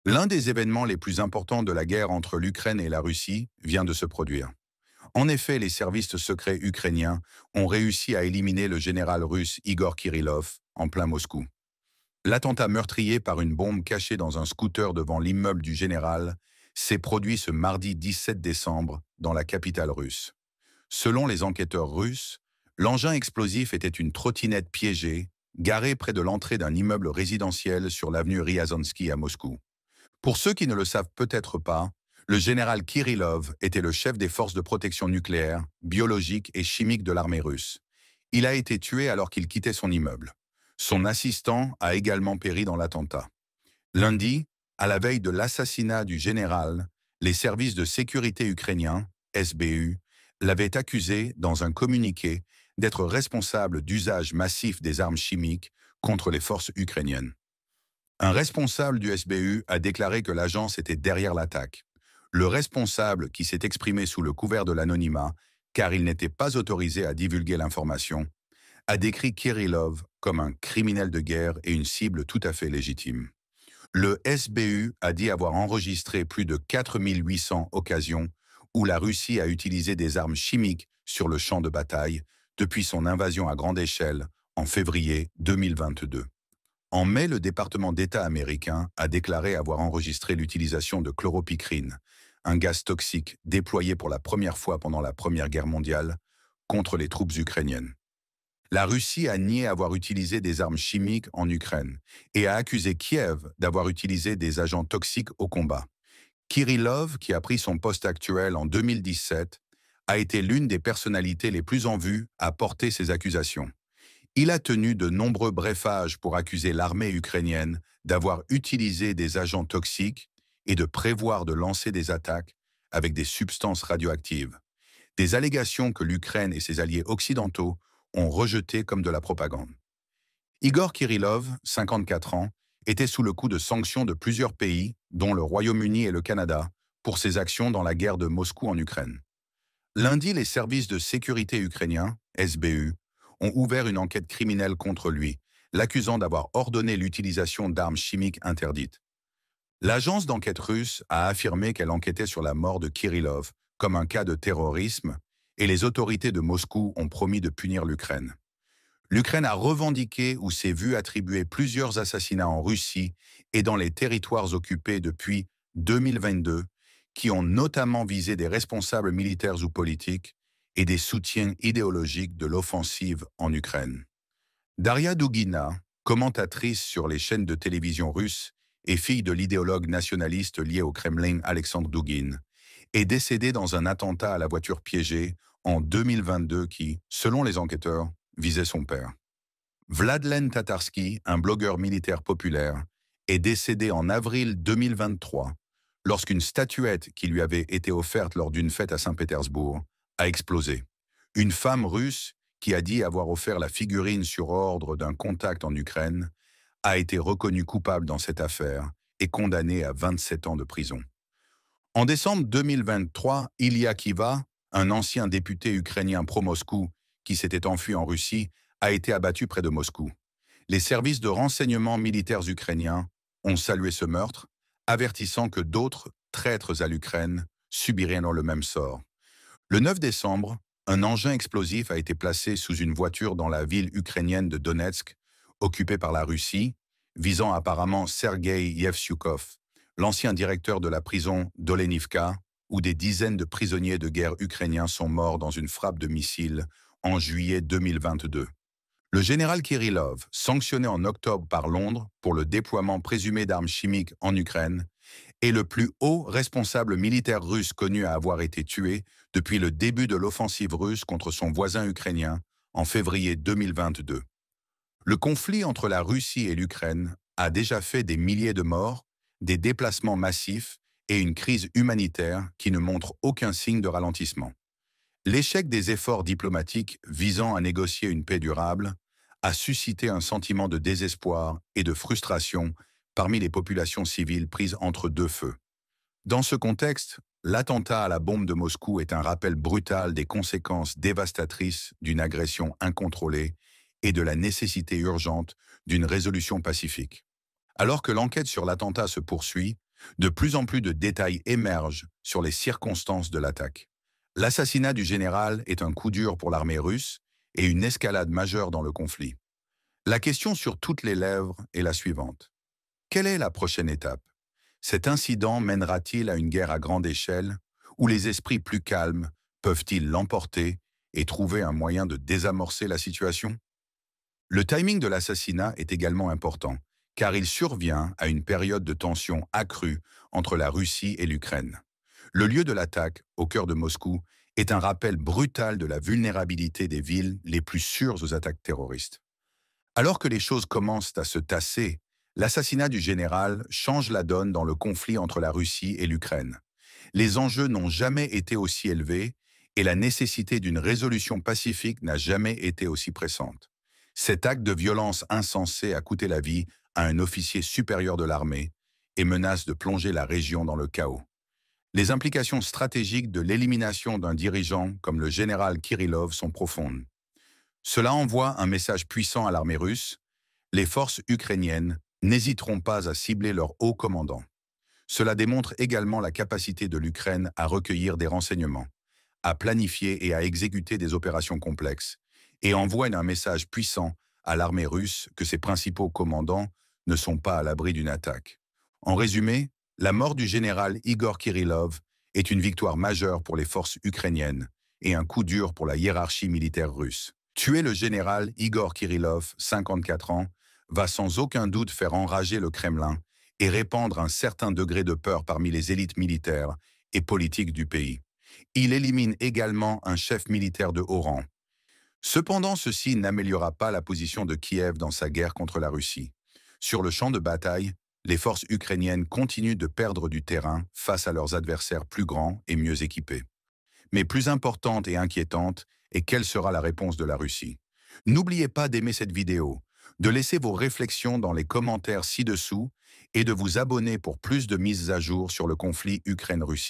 L'un des événements les plus importants de la guerre entre l'Ukraine et la Russie vient de se produire. En effet, les services secrets ukrainiens ont réussi à éliminer le général russe Igor Kirillov en plein Moscou. L'attentat meurtrier par une bombe cachée dans un scooter devant l'immeuble du général s'est produit ce mardi 17 décembre dans la capitale russe. Selon les enquêteurs russes, l'engin explosif était une trottinette piégée garée près de l'entrée d'un immeuble résidentiel sur l'avenue Ryazanski à Moscou. Pour ceux qui ne le savent peut-être pas, le général Kirillov était le chef des forces de protection nucléaire, biologique et chimique de l'armée russe. Il a été tué alors qu'il quittait son immeuble. Son assistant a également péri dans l'attentat. Lundi, à la veille de l'assassinat du général, les services de sécurité ukrainiens, SBU, l'avaient accusé, dans un communiqué, d'être responsable d'usage massif des armes chimiques contre les forces ukrainiennes. Un responsable du SBU a déclaré que l'agence était derrière l'attaque. Le responsable, qui s'est exprimé sous le couvert de l'anonymat, car il n'était pas autorisé à divulguer l'information, a décrit Kirillov comme un criminel de guerre et une cible tout à fait légitime. Le SBU a dit avoir enregistré plus de 4800 occasions où la Russie a utilisé des armes chimiques sur le champ de bataille depuis son invasion à grande échelle en février 2022. En mai, le département d'État américain a déclaré avoir enregistré l'utilisation de chloropicrine, un gaz toxique déployé pour la première fois pendant la Première Guerre mondiale contre les troupes ukrainiennes. La Russie a nié avoir utilisé des armes chimiques en Ukraine et a accusé Kiev d'avoir utilisé des agents toxiques au combat. Kirillov, qui a pris son poste actuel en 2017, a été l'une des personnalités les plus en vue à porter ces accusations. Il a tenu de nombreux briefages pour accuser l'armée ukrainienne d'avoir utilisé des agents toxiques et de prévoir de lancer des attaques avec des substances radioactives. Des allégations que l'Ukraine et ses alliés occidentaux ont rejetées comme de la propagande. Igor Kirillov, 54 ans, était sous le coup de sanctions de plusieurs pays, dont le Royaume-Uni et le Canada, pour ses actions dans la guerre de Moscou en Ukraine. Lundi, les services de sécurité ukrainiens, SBU, ont ouvert une enquête criminelle contre lui, l'accusant d'avoir ordonné l'utilisation d'armes chimiques interdites. L'agence d'enquête russe a affirmé qu'elle enquêtait sur la mort de Kirillov comme un cas de terrorisme et les autorités de Moscou ont promis de punir l'Ukraine. L'Ukraine a revendiqué ou s'est vu attribuer plusieurs assassinats en Russie et dans les territoires occupés depuis 2022 qui ont notamment visé des responsables militaires ou politiques et des soutiens idéologiques de l'offensive en Ukraine. Daria Dugina, commentatrice sur les chaînes de télévision russes et fille de l'idéologue nationaliste lié au Kremlin Alexandre Dugin, est décédée dans un attentat à la voiture piégée en 2022 qui, selon les enquêteurs, visait son père. Vladlen Tatarsky, un blogueur militaire populaire, est décédé en avril 2023 lorsqu'une statuette qui lui avait été offerte lors d'une fête à Saint-Pétersbourg a explosé. Une femme russe qui a dit avoir offert la figurine sur ordre d'un contact en Ukraine a été reconnue coupable dans cette affaire et condamnée à 27 ans de prison. En décembre 2023, Ilya Kiva, un ancien député ukrainien pro-Moscou qui s'était enfui en Russie, a été abattu près de Moscou. Les services de renseignement militaires ukrainiens ont salué ce meurtre, avertissant que d'autres traîtres à l'Ukraine subiraient le même sort. Le 9 décembre, un engin explosif a été placé sous une voiture dans la ville ukrainienne de Donetsk, occupée par la Russie, visant apparemment Sergei Yevsyukov, l'ancien directeur de la prison d'Olenivka, où des dizaines de prisonniers de guerre ukrainiens sont morts dans une frappe de missile en juillet 2022. Le général Kirillov, sanctionné en octobre par Londres pour le déploiement présumé d'armes chimiques en Ukraine, est le plus haut responsable militaire russe connu à avoir été tué depuis le début de l'offensive russe contre son voisin ukrainien en février 2022. Le conflit entre la Russie et l'Ukraine a déjà fait des milliers de morts, des déplacements massifs et une crise humanitaire qui ne montre aucun signe de ralentissement. L'échec des efforts diplomatiques visant à négocier une paix durable a suscité un sentiment de désespoir et de frustration parmi les populations civiles prises entre deux feux. Dans ce contexte, l'attentat à la bombe de Moscou est un rappel brutal des conséquences dévastatrices d'une agression incontrôlée et de la nécessité urgente d'une résolution pacifique. Alors que l'enquête sur l'attentat se poursuit, De plus en plus de détails émergent sur les circonstances de l'attaque. L'assassinat du général est un coup dur pour l'armée russe et une escalade majeure dans le conflit. La question sur toutes les lèvres est la suivante. Quelle est la prochaine étape? Cet incident mènera-t-il à une guerre à grande échelle où les esprits plus calmes peuvent-ils l'emporter et trouver un moyen de désamorcer la situation? Le timing de l'assassinat est également important, car il survient à une période de tension accrue entre la Russie et l'Ukraine. Le lieu de l'attaque, au cœur de Moscou, est un rappel brutal de la vulnérabilité des villes les plus sûres aux attaques terroristes. Alors que les choses commencent à se tasser, l'assassinat du général change la donne dans le conflit entre la Russie et l'Ukraine. Les enjeux n'ont jamais été aussi élevés et la nécessité d'une résolution pacifique n'a jamais été aussi pressante. Cet acte de violence insensé a coûté la vie à un officier supérieur de l'armée et menace de plonger la région dans le chaos. Les implications stratégiques de l'élimination d'un dirigeant comme le général Kirillov sont profondes. Cela envoie un message puissant à l'armée russe. Les forces ukrainiennes n'hésiteront pas à cibler leur haut commandant. Cela démontre également la capacité de l'Ukraine à recueillir des renseignements, à planifier et à exécuter des opérations complexes, et envoie un message puissant à l'armée russe que ses principaux commandants ne sont pas à l'abri d'une attaque. En résumé, la mort du général Igor Kirillov est une victoire majeure pour les forces ukrainiennes et un coup dur pour la hiérarchie militaire russe. Tuer le général Igor Kirillov, 54 ans, va sans aucun doute faire enrager le Kremlin et répandre un certain degré de peur parmi les élites militaires et politiques du pays. Il élimine également un chef militaire de haut rang. Cependant, ceci n'améliorera pas la position de Kiev dans sa guerre contre la Russie. Sur le champ de bataille, les forces ukrainiennes continuent de perdre du terrain face à leurs adversaires plus grands et mieux équipés. Mais plus importante et inquiétante est quelle sera la réponse de la Russie. N'oubliez pas d'aimer cette vidéo, de laisser vos réflexions dans les commentaires ci-dessous et de vous abonner pour plus de mises à jour sur le conflit Ukraine-Russie.